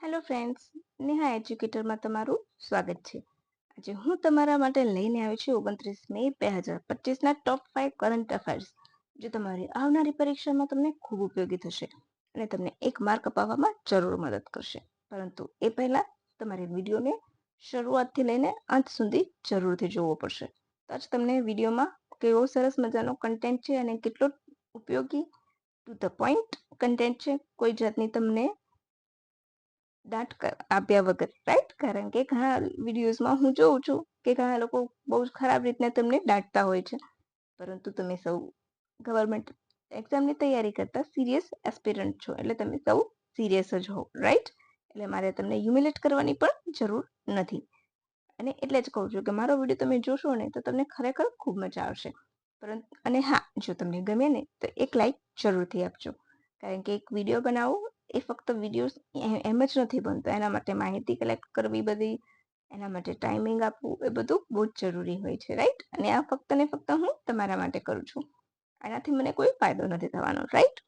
Hello friends, Neha એજ્યુકેટરમાં તમારું સ્વાગત છે. આજે હું તમારા માટે લઈને આવી છું 29 મે 2025ના ટોપ 5 કરંટ અફેર્સ, જે તમારી આવનારી પરીક્ષામાં તમને ખૂબ ઉપયોગી થશે અને તમને 1 માર્ક અપાવવામાં જરૂર મદદ કરશે. પરંતુ એ પહેલા તમારે વિડીયોને શરૂઆતથી લઈને અંત સુધી જરૂરથી જોવો પડશે. તો જ તમને વિડીયોમાં કેવો સરસ મજાનો કન્ટેન્ટ છે અને કેટલો ઉપયોગી ટુ ધ પોઈન્ટ કન્ટેન્ટ છે, કોઈ જાતની તમને દાટ આપ્યા વગર, રાઈટ? કારણ કે ઘણા વિડીયોઝમાં હું જોઉં છું કે ઘણા લોકો બહુ જ ખરાબ રીતના તમને દાટતા હોય છે, પરંતુ તમે સૌ ગવર્મેન્ટ એક્ઝામની તૈયારી કરતા સિરિયસ એસ્પિરન્ટ છો, એટલે તમે સૌ સિરિયસ જ હો, રાઈટ? એટલે મારે તમને હ્યુમિલેટ કરવાની પણ જરૂર નથી. અને એટલે જ કહું છું કે મારો વિડીયો તમે જોશો ને તો તમને ખરેખર ખૂબ મજા આવશે. પરંતુ અને હા, જો તમને ગમે ને તો એક લાઈક જરૂરથી આપજો, કારણ કે એક વિડીયો બનાવો એ ફક્ત વિડીયો એમ જ નથી બનતો. એના માટે માહિતી કલેક્ટ કરવી બધી, એના માટે ટાઈમિંગ આપવું, એ બધું બહુ જ જરૂરી હોય છે, રાઈટ? અને આ ફક્ત ને ફક્ત હું તમારા માટે કરું છું. આનાથી મને કોઈ ફાયદો નથી થવાનો, રાઈટ?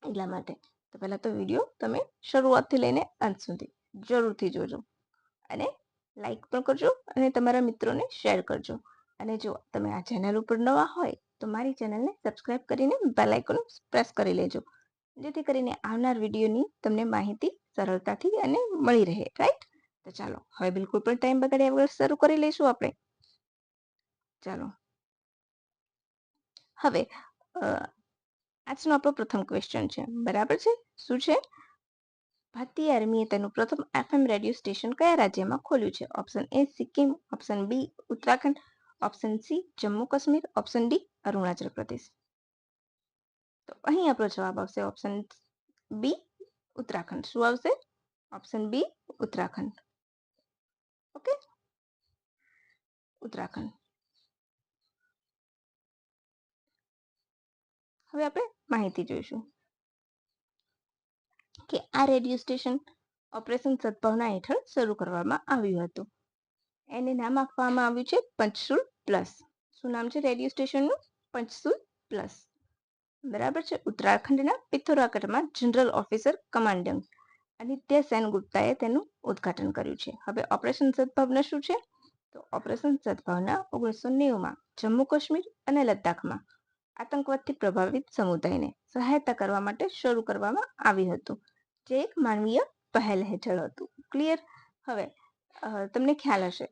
એટલા માટે તો પહેલા તો વિડીયો તમે શરૂઆતથી લઈને અંત સુધી જરૂરથી જોજો અને લાઈક પણ કરજો અને તમારા મિત્રોને શેર કરજો. અને જો તમે આ ચેનલ ઉપર નવા હોય તો મારી ચેનલને સબસ્ક્રાઇબ કરીને બેલ આઇકોન પ્રેસ કરી લેજો, જેથી કરીને આવનાર વિડીયોની તમને માહિતી સરળતાથી અને મળી રહે, રાઈટ? તો ચાલો હવે બિલકુલ પણ ટાઈમ બગાડ્યા વગર શરૂ કરી લઈશું આપણે. ચાલો હવે આજનો આપણો પ્રથમ ક્વેશ્ચન છે, બરાબર છે? શું છે? ભારતીય આર્મીએ તેનું પ્રથમ FM રેડિયો સ્ટેશન કયા રાજ્યમાં ખોલ્યું છે? Option A Sikkim, option B Uttarakhand, option C Jammu Kashmir, option D Arunachal Pradesh. તો અહીં આપણો જવાબ આવશે ઓપ્શન બી ઉત્તરાખંડ. શું આવશે? Option B Uttarakhand. Okay, Uttarakhand. હવે આપણે માહિતી જોઈશું કે આ રેડિયો સ્ટેશન ઓપરેશન સદભાવના હેઠળ શરૂ કરવામાં આવ્યું હતું. એને નામ આપવામાં આવ્યું છે પંચશુલ પ્લસ. શું નામ છે રેડિયો સ્ટેશનનું? પંચશુલ પ્લસ. બરાબર છે. ઉત્તરાખંડના પિથોરાગઢમાં જનરલ ઓફિસર કમાન્ડન્ટ આદિત્ય સેનગુપ્તાએ તેનું ઉદ્ઘાટન કર્યું છે. હવે ઓપરેશન સદભાવના શું છે? તો ઓપરેશન સદભાવના 1990માં જમ્મુ કાશ્મીર અને લદ્દાખમાં આતંકવાદથી પ્રભાવિત સમુદાયને સહાયતા કરવા માટે શરૂ કરવામાં આવ્યું હતું, જે એક માનવીય પહેલ હેઠળ હતું. ક્લિયર? હવે તમને ખ્યાલ હશે.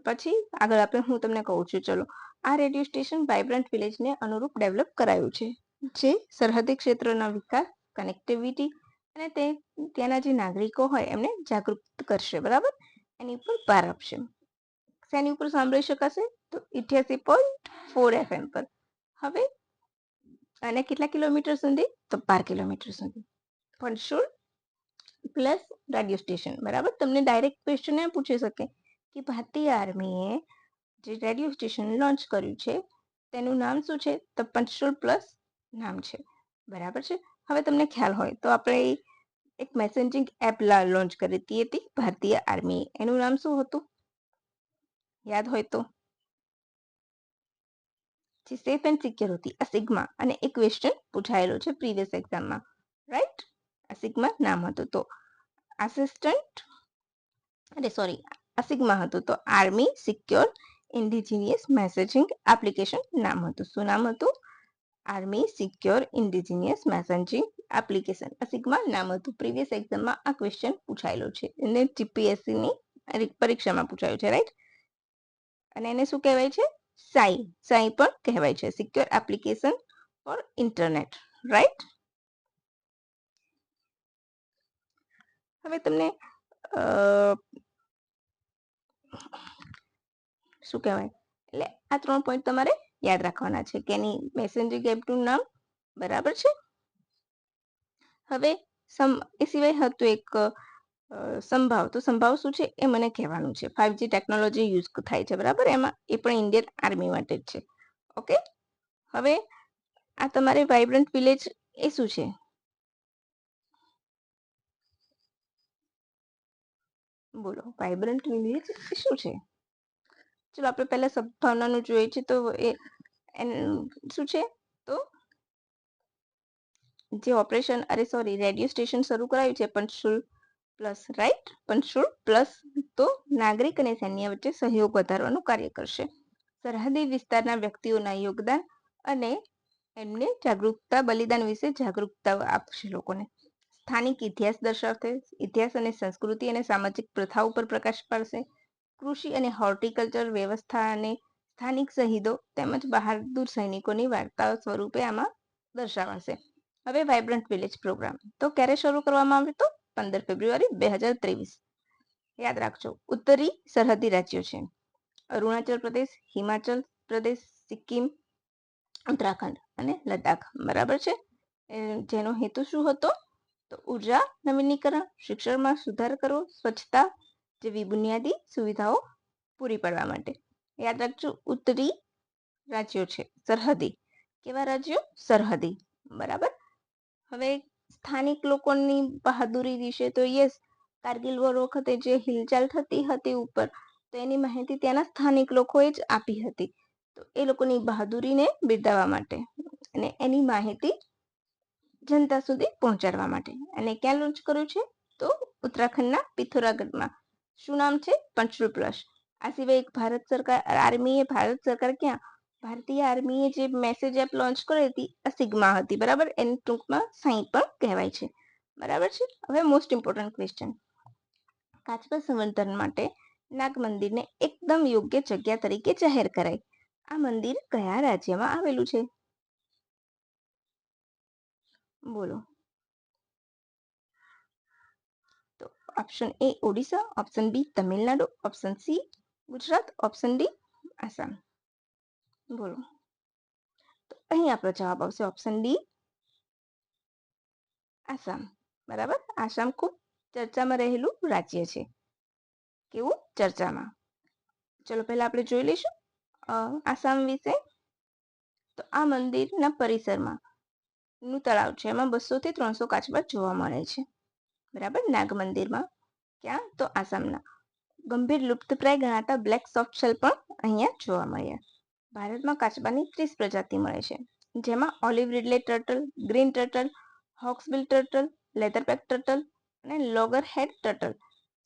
પછી આગળ હું તમને કહું છું. ચલો, આ રેડિયો સ્ટેશન વાઇબ્રન્ટ વિલેજને અનુરૂપ ડેવલપ કરાયું છે, જે સરહદી ક્ષેત્રોના વિકાસ, કનેક્ટિવિટી અને ત્યાંના જે નાગરિકો હોય એમને જાગૃત કરશે, બરાબર? એની ઉપર ભાર આપશે. શેની ઉપર સાંભળી શકાશે? તો 88.4 FM પર. હવે અને કેટલા કિલોમીટર સુધી? તો 12 કિલોમીટર સુધી. પંચશુલ પ્લસ રેડિયો સ્ટેશન, બરાબર? તમને ડાયરેક્ટ ક્વેશ્ચન એ પૂછી શકે કે ભારતીય આર્મીએ જે રેડિયો સ્ટેશન લોન્ચ કર્યું છે તેનું નામ શું છે? તો પંચશુલ પ્લસ નામ છે, બરાબર છે? હવે તમને ખ્યાલ હોય તો આપણે એક મેસેજિંગ એપ લોન્ચ કરી હતી ભારતીય આર્મી. એનું નામ શું હતું? યાદ હોય તો? જે સેફ એન્ડ સિક્યોર હતી, આ સિગ્મા. અને એક ક્વેશ્ચન પૂછાયેલો છે પ્રીવિયસ એક્ઝામમાં, રાઈટ? આ સિગ્મા નામ હતું. તો આસિસ્ટન્ટ આ સિગ્મા હતું. તો army secure indigenous messaging application નામ હતું. શું નામ હતું? Army secure indigenous messaging application. આ સિગ્મા નામ હતું. પ્રીવિયસ એક્ઝામમાં આ ક્વેશ્ચન પૂછાયેલો છે અને જીપીએસસીની પરીક્ષામાં પૂછાયું છે, રાઈટ? અને એને શું કહેવાય છે? સાઈ પણ કહેવાય છે, secure application for internet, right? હવે તમને શું કહેવાય, એટલે આ 3 પોઈન્ટ તમારે યાદ રાખવાના છે કે એની મેસેજિંગ એપનું નામ, બરાબર છે? હવે એ સિવાય હતું એક સંભાવ. તો સંભાવ શું છે એ મને કહેવાનું છે. 5G ટેકનોલોજી યુઝ થાય છે, બરાબર? એમાં એ પણ ઇન્ડિયન આર્મી માટે જ છે. ઓકે, હવે આ તમારે વાઇબ્રન્ટ વિલેજ એ શું છે? બોલો, વાઇબ્રન્ટ વિલેજ એ શું છે? ચલો આપણે પહેલા સદભાવનાનું જોઈએ છે. તો એ શું છે? તો જે રેડિયો સ્ટેશન શરૂ કરાયું છે પંચશુલ પ્લસ, રાઈટ. પંચરૂલ પ્લસ તો નાગરિક અને સૈન્ય વચ્ચે સહયોગ વધારવાનું કાર્ય કરશે. સરહદી વિસ્તારના વ્યક્તિઓના યોગદાન અને એમને જાગૃતતા, બલિદાન વિશે જાગૃતતા આપશે લોકોને. સ્થાનિક ઇતિહાસ દર્શાવશે, ઇતિહાસ અને સંસ્કૃતિ અને સામાજિક પ્રથાઓ પર પ્રકાશ પાડશે. કૃષિ અને હોર્ટિકલ્ચર વ્યવસ્થા અને સ્થાનિક શહીદો તેમજ બહાદુર સૈનિકોની વાર્તાઓ સ્વરૂપે આમાં દર્શાવાશે. હવે વાઇબ્રન્ટ વિલેજ પ્રોગ્રામ તો ક્યારે શરૂ કરવામાં આવ્યો તો 15 ફેબ્રુઆરી 2023. યાદ રાખજો, ઉત્તરી સરહદી રાજ્યો છે અરુણાચલ પ્રદેશ, હિમાચલ પ્રદેશ, સિક્કિમ, ઉત્તરાખંડ અને લદ્દાખ. બરાબર છે. જેનો હેતુ શું હતો તો ઉર્જા નવીનીકરણ, શિક્ષણમાં સુધાર કરવો, સ્વચ્છતા જેવી બુનિયાદી સુવિધાઓ પૂરી પાડવા માટે. યાદ રાખજો, ઉત્તરી રાજ્યો છે સરહદી. કેવા રાજ્યો? સરહદી. બરાબર. હવે સ્થાનિક લોકોની બહાદુરી વિશે તો યસ, કારગિલ વોર વખતે જે હિલચાલ થતી હતી ઉપર, તો એની માહિતી ત્યાંના સ્થાનિક લોકોએ જ આપી હતી. તો એ લોકોની બહાદુરીને બિરદાવવા માટે અને એની માહિતી જનતા સુધી પહોંચાડવા માટે. અને ક્યાં લોન્ચ કર્યું છે તો ઉત્તરાખંડના પિથોરાગઢમાં. શું નામ છે? પંચરૂલ પ્લસ. આ સિવાય એક ભારત સરકાર ક્યાં ભારતીય આર્મીએ જે મેસેજ એપ લોન્ચ કરી હતી આ સિગ્મા હતી. બરાબર. એને ટૂંકમાં સાઈ પણ કહેવાય છે. બરાબર છે. હવે મોસ્ટ ઇમ્પોર્ટન્ટ ક્વેશ્ચન, કાચબા સંવર્ધન માટે નાગ મંદિરને એકદમ યોગ્ય જગ્યા તરીકે જાહેર કરાય. આ મંદિર કયા રાજ્યમાં આવેલું છે? બોલો. તો option A Odisha, option B Tamil Nadu, option C Gujarat, option D Assam. બોલો. તો અહીં આપણો જવાબ આવશે ઓપ્શન ડી આસામ. બરાબર. આસામ ખૂબ ચર્ચામાં રહેલું રાજ્ય છે. કેવું? ચર્ચામાં. ચલો પહેલા આપણે જોઈ લઈશું આસામ વિશે. તો આ મંદિરના પરિસરમાં નું તળાવ છે એમાં 200 થી 300 કાચબા જોવા મળે છે. બરાબર. નાગ મંદિરમાં ક્યાં તો આસામના. ગંભીર લુપ્તપ્રાય ગણાતા બ્લેક સોફ્ટ શેલ પણ અહીંયા જોવા મળ્યા. ભારતમાં કાચબાની 30 પ્રજાતિ મળે છે, જેમાં olive ridley turtle, green turtle, hawksbill turtle, leatherback turtle અને લોગર હેડ ટર્ટલ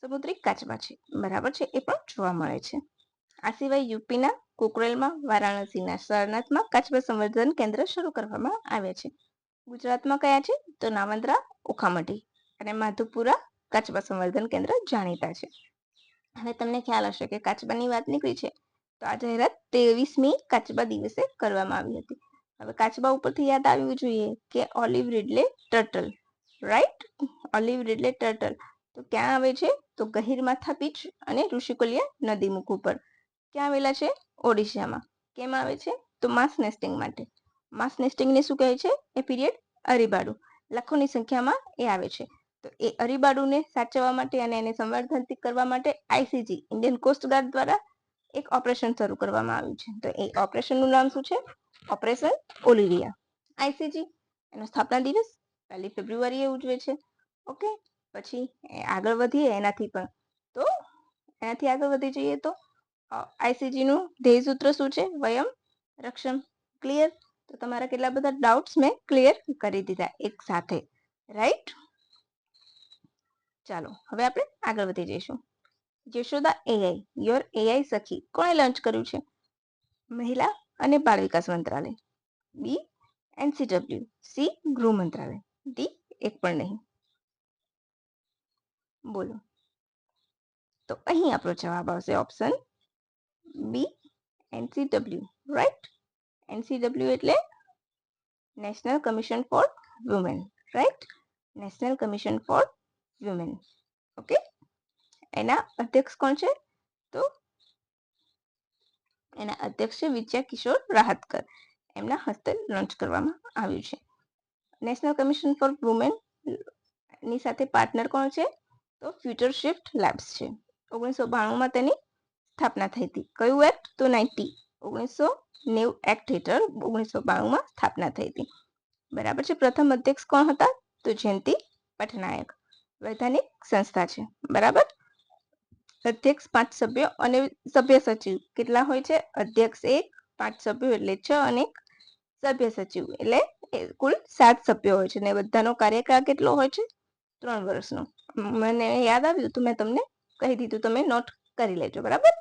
સમુદ્રી કાચબા છે. બરાબર છે. એ પણ જોવા મળે છે. આ સિવાય યુપીના કોકરેલમાં, વારાણસીના સારનાથમાં કાચબા સંવર્ધન કેન્દ્ર શરૂ કરવામાં આવ્યા છે. ગુજરાતમાં કયા છે તો નાવંદ્રા, ઓખામઢી અને માધુપુરા કાચબા સંવર્ધન કેન્દ્ર જાણીતા છે. હવે તમને ખ્યાલ હશે કે કાચબાની વાત નીકળી છે તો આ જાહેરાત 23મી કાચબા દિવસે કરવામાં આવી હતી. હવે કાચબા ઉપરથી યાદ આવવું જોઈએ કે olive ridley turtle, right. Olive ridley turtle તો ક્યાં આવે છે તો ગહીર માથા બીચ અને ઋષિકુલ્યા નદી મુખ ઉપર. ક્યાં આવેલા છે? ઓડિશામાં. કેમ આવે છે તો માસ નેસ્ટિંગ માટે. માસ નેસ્ટિંગને શું કહે છે? એ પીરિયડ અરીબાડુ. લાખોની સંખ્યામાં એ આવે છે. તો એ અરીબાડુને સાચવવા માટે અને એને સંવર્ધન કરવા માટે આઈસીજી ઇન્ડિયન કોસ્ટ ગાર્ડ દ્વારા એક ઓપરેશન શરૂ કરવામાં આવ્યું છે. તો એ ઓપરેશનનું નામ શું છે? ઓપરેશન ઓલિવિયા. આઈસીજી એનો સ્થાપના દિવસ 1 ફેબ્રુઆરીએ ઉજવે છે. ઓકે. પછી આગળ વધીએ એનાથી આગળ વધી જઈએ તો આઈસીજી નું ધ્યેય સૂત્ર શું છે? વયમ રક્ષમ. ક્લિયર. તો તમારા કેટલા બધા ડાઉટ્સ મેં ક્લિયર કરી દીધા એક સાથે, રાઈટ. ચાલો હવે આપણે આગળ વધી જઈશું. યશોદા એઆઈ, યોર એઆઈ સખી કોણે લોન્ચ કર્યું છે? મહિલા અને બાળ વિકાસ મંત્રાલય, બી એનસીડબ્લ્યુ, સી ગૃહ મંત્રાલય, ડી એક પણ નહીં. બોલો. તો અહીં આપણો જવાબ આવશે ઓપ્શન બી એનસીડબ્લ્યુ, રાઈટ. એનસીડબ્લ્યુ એટલે national commission for women, right. National commission for women. Okay. એના અધ્યક્ષ કોણ છે તો એના અધ્યક્ષ છે વિજયા કિશોર રાહતકર. એમના હસ્તે લોન્ચ કરવામાં આવ્યું છે. નેશનલ કમિશન ફોર વુમેન ની સાથે પાર્ટનર કોણ છે તો ફ્યુચર શિફ્ટ લેબ્સ છે. 1992માં તેની સ્થાપના થઈ હતી. કયું એક્ટ તો 1990 એક્ટ હેઠળ 1992માં સ્થાપના થઈ હતી. બરાબર છે. પ્રથમ અધ્યક્ષ કોણ હતા તો જયંતિ પટનાયક. વૈધાનિક સંસ્થા છે. બરાબર. અધ્યક્ષ 5 સભ્યો અને સભ્ય સચિવ કેટલા હોય છે? અધ્યક્ષ 1, 5 સભ્યો એટલે 6 અને સભ્ય સચિવ એટલે કુલ 7 સભ્યો હોય છે. ને બધાનો કાર્યકાળ કેટલો હોય છે 3 વર્ષનો. મને યાદ આવ્યું તો મેં તમને કહી દીધું, તમે નોટ કરી લેજો, બરાબર.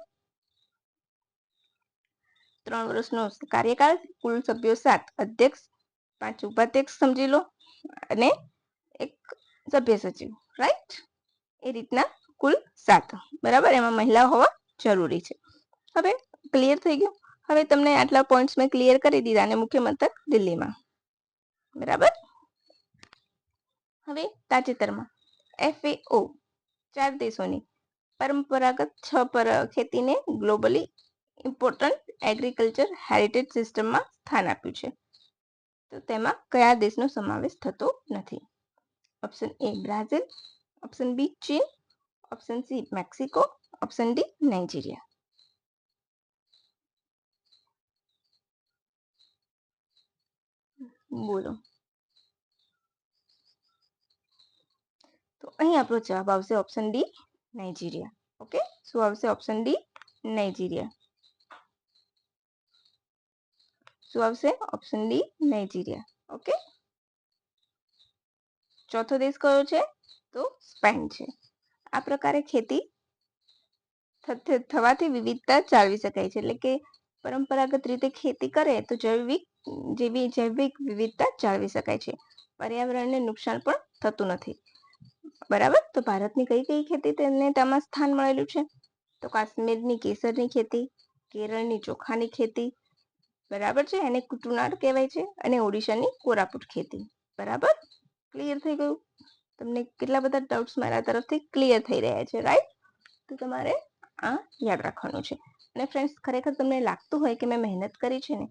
3 વર્ષનો કાર્યકાળ, કુલ સભ્યો 7, અધ્યક્ષ 5 ઉપાધ્યક્ષ સમજી લો, અને એક સભ્ય સચિવ, રાઈટ. એ રીતના કુલ 7, બરાબર. એમાં મહિલા હોવા જરૂરી છે. હવે ક્લિયર થઈ ગયું. હવે તમને આટલા પોઈન્ટ્સ મેં ક્લિયર કરી દીધા, અને મુખ્ય મથક દિલ્હીમાં, બરાબર. હવે તાજેતરમાં FAO 4 દેશોની પરંપરાગત ખેતીને ગ્લોબલી ઇમ્પોર્ટન્ટ એગ્રીકલ્ચર હેરિટેજ સિસ્ટમમાં સ્થાન આપ્યું છે. તો તેમાં કયા દેશનો સમાવેશ થતો નથી? Option A Brazil, option B ચીન, option C Mexico, option D Nigeria. બોલો. તો અહીં આપણો જવાબ આવશે ઓપ્શન ડી નાઇજીરિયા. ઓકે, શું આવશે? Option D Nigeria. શું આવશે? Option D Nigeria. ઓકે. ચોથો દેશ કયો છે? તો સ્પેન છે. આ પ્રકારે ખેતી થવાથી વિવિધતા જાળવી શકાય છે. એટલે કે પરંપરાગત રીતે ખેતી કરે તો જૈવિક વિવિધતા જાળવી શકાય છે. પર્યાવરણને નુકસાન પણ થતું નથી, બરાબર. તો ભારતની કઈ કઈ ખેતી તેને તેમાં સ્થાન મળેલું છે? તો કાશ્મીરની કેસરની ખેતી, કેરળની ચોખાની ખેતી, બરાબર છે, એને કુટુનાર કહેવાય છે, અને ઓડિશાની કોરાપુટ ખેતી, બરાબર. ક્લિયર થઈ ગયું? તમને કેટલા બધા ડાઉટ્સ મારા તરફથી ક્લિયર થઈ રહ્યા છે, રાઈટ? તો તમારે આ યાદ રાખવાનું છે. અને ફ્રેન્ડ્સ, ખરેખર તમને લાગતું હોય કે મેં મહેનત કરી છે ને,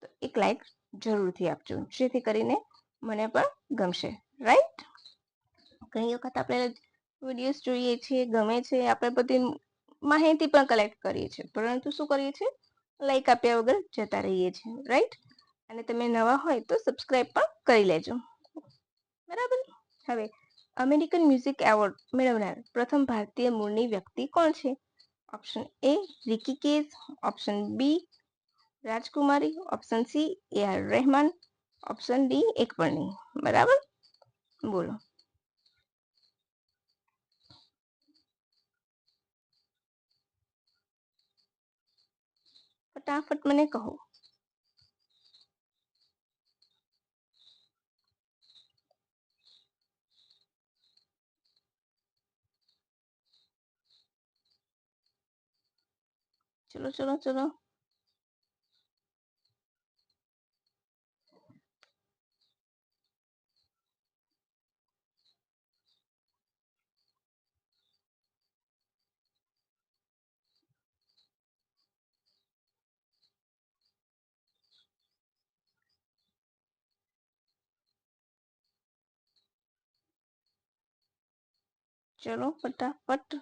તો એક લાઈક જરૂરથી આપજો, જેથી કરીને મને પણ ગમશે, રાઈટ? ઘણી વખત આપણે વિડીયોઝ જોઈએ છીએ, ગમે છે, આપણે બધી માહિતી પણ કલેક્ટ કરીએ છીએ, પરંતુ શું કરીએ છીએ? લાઈક આપ્યા વગર જતા રહીએ છીએ, રાઈટ? અને તમે નવા હોય તો સબસ્ક્રાઇબ પણ કરી લેજો, બરાબર. હવે અમેરિકન મ્યુઝિક એવોર્ડ મેળવનાર પ્રથમ ભારતીય મૂળની વ્યક્તિ કોણ છે? Option A Ricky Kej, option B Rajkumari, option C AR Rahman, option D એક પણ નહીં, બરાબર. બોલો. ફટાફટ મને કહો. ચલો ચલો ચલો. ચલો ફટાફટ.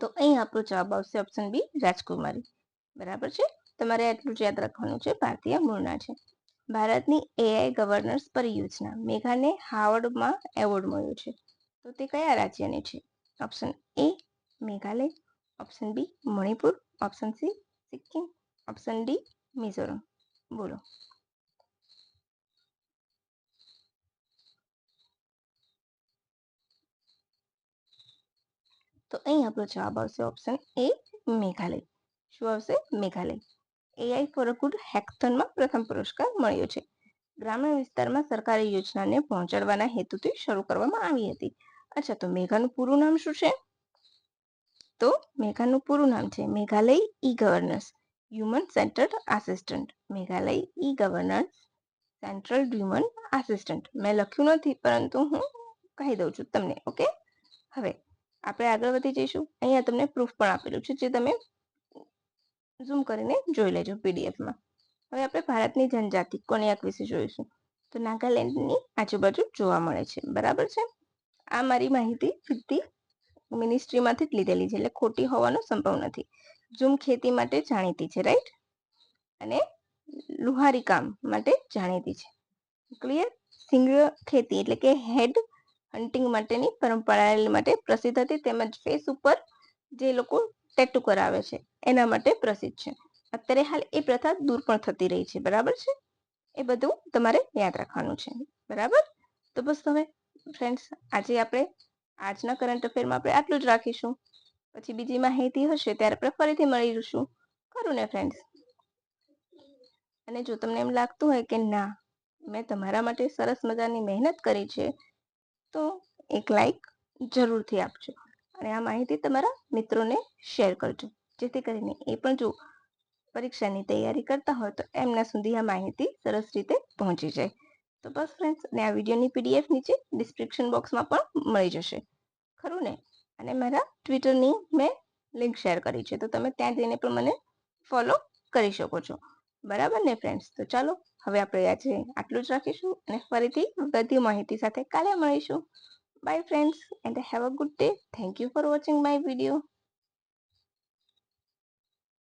તો અહીં આપણો જવાબ આવશે ઓપ્શન બી રાજકુમારી, બરાબર છે. તમારે આટલું જ યાદ રાખવાનું છે, ભારતીય મૂળના છે. ભારતની AI ગવર્નન્સ પરિયોજના મેઘાને હાર્વર્ડમાં એવોર્ડ મળ્યો છે, તો તે કયા રાજ્યને છે? Option A Meghalaya, option B Manipur, option C Sikkim, option D Mizoram. બોલો. તો અહીં આપણો જવાબ આવશે ઓપ્શન A મેઘાલય. શું આવશે? Meghalaya. AI for a good હેકેથોનમાં પ્રથમ પુરસ્કાર મળ્યો છે. ગ્રામીણ વિસ્તારમાં સરકારી યોજનાને પહોંચાડવાના હેતુથી શરૂ કરવામાં આવી હતી. અચ્છા, તો મેઘાનું પૂરું નામ શું છે? તો મેઘાનું પૂરું નામ છે Meghalaya e governance human centred assistant. Meghalaya e governance central human assistant. મેં લખ્યું નથી, પરંતુ હું કહી દઉં છું તમને. ઓકે, હવે આપણે આગળ વધી જઈશું. અહીંયા તમને પ્રૂફ પણ આપેલું છે, જે તમે ઝૂમ કરીને જોઈ લેજો પીડીએફમાં. હવે આપણે ભારતની જનજાતિ કોન્યાક વિશે જોઈશું. તો નાગાલેન્ડની આજુબાજુ જોવા મળે છે, બરાબર છે. આ મારી માહિતી સીધી મિનિસ્ટ્રીમાંથી જ લીધેલી છે, એટલે ખોટી હોવાનો સંભવ નથી. ઝૂમ ખેતી માટે જાણીતી છે, રાઈટ? અને લુહારી કામ માટે જાણીતી છે. ક્લિયર? સિંગ ખેતી એટલે કે હેડ હન્ટિંગ માટેની પરંપરા માટે પ્રસિદ્ધ હતી, તેમજ ફેસ ઉપર જે લોકો ટેટુ કરાવે છે એના માટે પ્રસિદ્ધ છે. અત્યારે હાલ એ પ્રથા દૂર પણ થતી રહી છે. બરાબર છે, એ બધું તમારે યાદ રાખવાનું છે. બરાબર, તો બસ હવે ફ્રેન્ડ્સ, આજના કરંટ અફેરમાં આપણે આટલું જ રાખીશું. પછી બીજી માહિતી હશે ત્યારે આપણે ફરીથી મળીશું. ખરું ને ફ્રેન્ડ્સ? અને જો તમને એમ લાગતું હોય કે ના, મેં તમારા માટે સરસ મજાની મહેનત કરી છે, તો એક લાઈક જરૂરથી આપજો અને આ માહિતી તમારા મિત્રોને શેર કરજો, જેથી કરીને એ પણ જો પરીક્ષાની તૈયારી કરતા હોય તો એમના સુધી આ માહિતી સરસ રીતે પહોંચી જાય. તો બસ ફ્રેન્ડ્સ, અને આ વિડીયોની PDF નીચે ડિસ્ક્રિપ્શન બોક્સમાં પણ મળી જશે. ખરું ને? અને મારા ટ્વિટરની મેં લિંક શેર કરી છે, તો તમે ત્યાં જઈને પણ મને ફોલો કરી શકો છો. બરાબર ને ફ્રેન્ડ્સ? તો ચાલો હવે આપણે આજે આટલું જ રાખીશું અને ફરીથી બધી માહિતી સાથે કાલે મળીશું. Bye friends and have a good day. Thank you for watching my video.